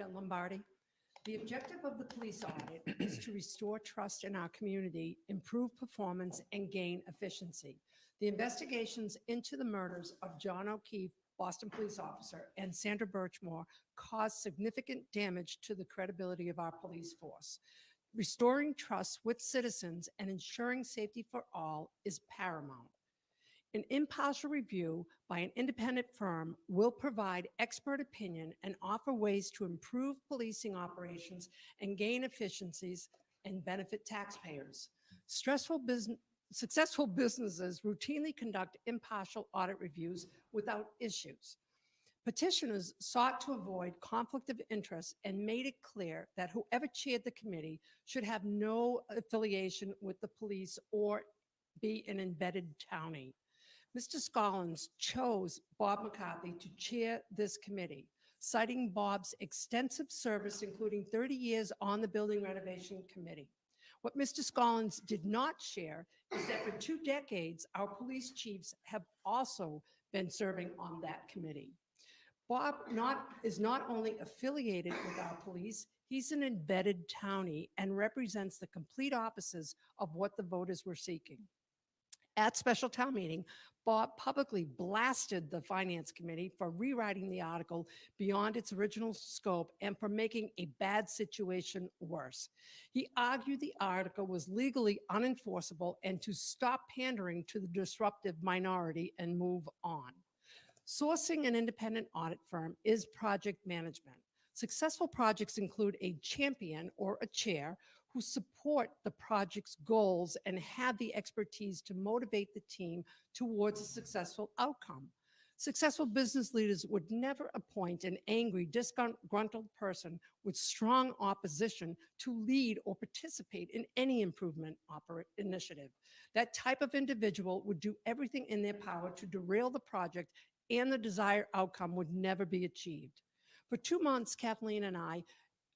Lombardi. The objective of the police audit is to restore trust in our community, improve performance, and gain efficiency. The investigations into the murders of John O'Keefe, Boston police officer, and Sandra Birchmore caused significant damage to the credibility of our police force. Restoring trust with citizens and ensuring safety for all is paramount. An impartial review by an independent firm will provide expert opinion and offer ways to improve policing operations and gain efficiencies and benefit taxpayers. Successful businesses routinely conduct impartial audit reviews without issues. Petitioners sought to avoid conflict of interest and made it clear that whoever chaired the committee should have no affiliation with the police or be an embedded townie. Mr. Scollins chose Bob McCarthy to chair this committee, citing Bob's extensive service, including 30 years on the Building Renovation Committee. What Mr. Scollins did not share is that for 2 decades, our police chiefs have also been serving on that committee. Bob is not only affiliated with our police, he's an embedded townie and represents the complete opposites of what the voters were seeking. At special town meeting, Bob publicly blasted the Finance Committee for rewriting the article beyond its original scope and for making a bad situation worse. He argued the article was legally unenforceable and to stop pandering to the disruptive minority and move on. Sourcing an independent audit firm is project management. Successful projects include a champion or a chair who support the project's goals and have the expertise to motivate the team towards a successful outcome. Successful business leaders would never appoint an angry, disgruntled person with strong opposition to lead or participate in any improvement initiative. That type of individual would do everything in their power to derail the project, and the desired outcome would never be achieved. For 2 months, Kathleen and I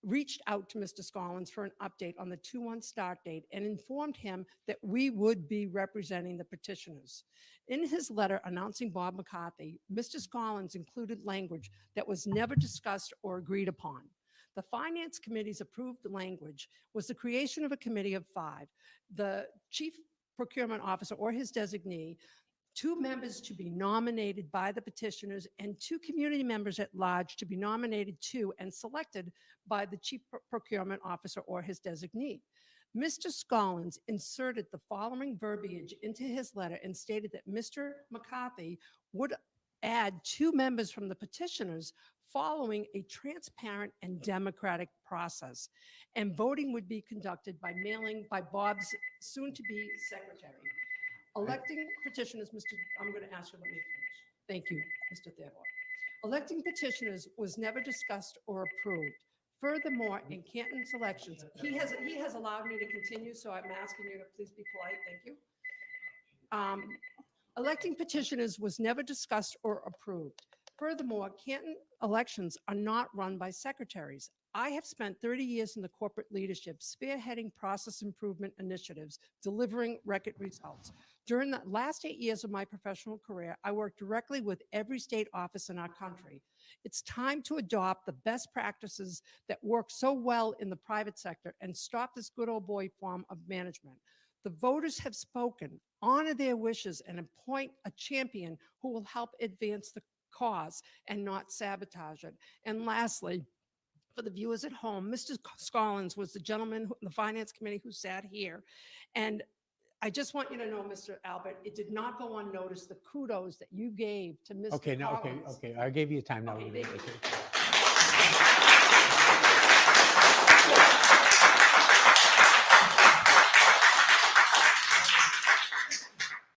reached out to Mr. Scollins for an update on the 2/1 start date and informed him that we would be representing the petitioners. In his letter announcing Bob McCarthy, Mr. Scollins included language that was never discussed or agreed upon. The Finance Committee's approved language was the creation of a committee of 5, the Chief Procurement Officer or his designee, 2 members to be nominated by the petitioners, and 2 community members at large to be nominated to and selected by the Chief Procurement Officer or his designee. Mr. Scollins inserted the following verbiage into his letter and stated that Mr. McCarthy would add 2 members from the petitioners following a transparent and democratic process, and voting would be conducted by mailing by Bob's soon-to-be secretary. Electing petitioners, I'm going to ask you to let me finish. Thank you, Mr. Theodore. Electing petitioners was never discussed or approved. Furthermore, in Canton's elections, he has allowed me to continue, so I'm asking you to please be polite. Thank you. Electing petitioners was never discussed or approved. Furthermore, Canton elections are not run by secretaries. I have spent 30 years in the corporate leadership, spearheading process improvement initiatives, delivering record results. During the last 8 years of my professional career, I worked directly with every state office in our country. It's time to adopt the best practices that work so well in the private sector and stop this good old boy form of management. The voters have spoken. Honor their wishes and appoint a champion who will help advance the cause and not sabotage it. And lastly, for the viewers at home, Mr. Scollins was the gentleman in the Finance Committee who sat here. And I just want you to know, Mr. Albert, it did not go unnoticed, the kudos that you gave to Mr. Okay, Collins. okay. I gave you time now. Okay, thank you.